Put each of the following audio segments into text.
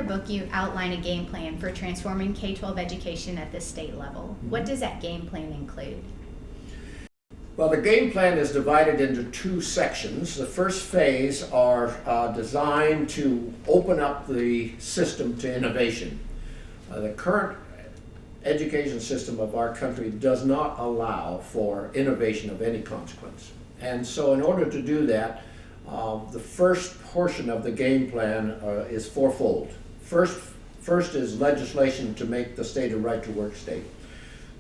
book, you outline a game plan for transforming K-12 education at the state level. What does that game plan include? Well, the game plan is divided into two sections. The first phase are designed to open up the system to innovation. The current education system of our country does not allow for innovation of any consequence. And so in order to do that, the first portion of the game plan is fourfold. First is legislation to make the state a right-to-work state.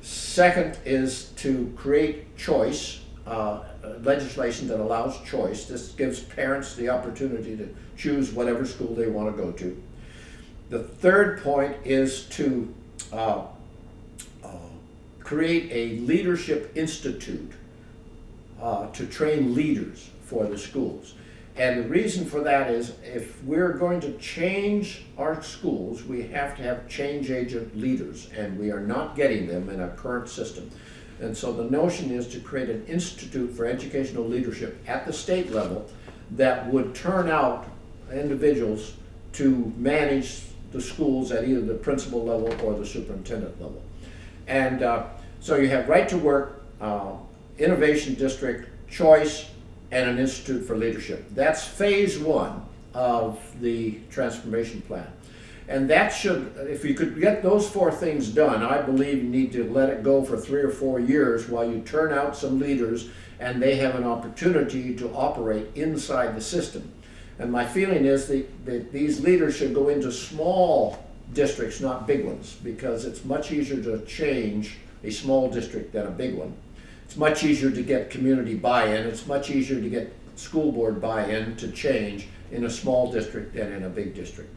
Second is to create choice, legislation that allows choice. This gives parents the opportunity to choose whatever school they want to go to. The third point is to create a leadership institute to train leaders for the schools. And the reason for that is if we're going to change our schools, we have to have change agent leaders, and we are not getting them in our current system. And so the notion is to create an institute for educational leadership at the state level that would turn out individuals to manage the schools at either the principal level or the superintendent level. And so you have right to work, innovation district, choice, and an institute for leadership. That's phase one of the transformation plan. And that should, if you could get those four things done, I believe you need to let it go for 3 or 4 years while you turn out some leaders and they have an opportunity to operate inside the system. And my feeling is that these leaders should go into small districts, not big ones, because it's much easier to change a small district than a big one. It's much easier to get community buy-in. It's much easier to get school board buy-in to change in a small district than in a big district.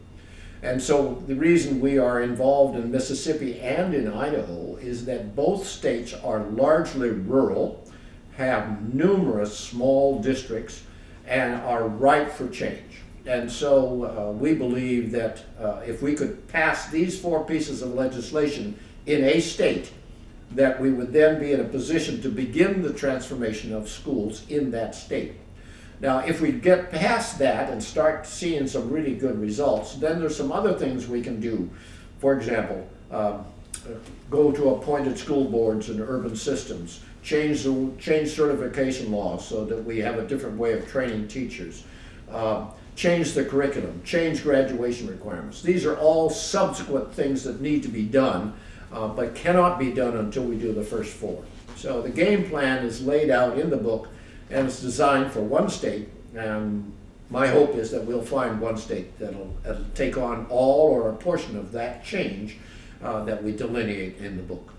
And so the reason we are involved in Mississippi and in Idaho is that both states are largely rural, have numerous small districts, and are ripe for change. And so we believe that if we could pass these 4 pieces of legislation in a state, that we would then be in a position to begin the transformation of schools in that state. Now, if we get past that and start seeing some really good results, then there's some other things we can do. For example, go to appointed school boards and urban systems, change certification laws so that we have a different way of training teachers, change the curriculum, change graduation requirements. These are all subsequent things that need to be done, but cannot be done until we do the first 4. So the game plan is laid out in the book, and it's designed for one state, and my hope is that we'll find one state that'll take on all or a portion of that change that we delineate in the book.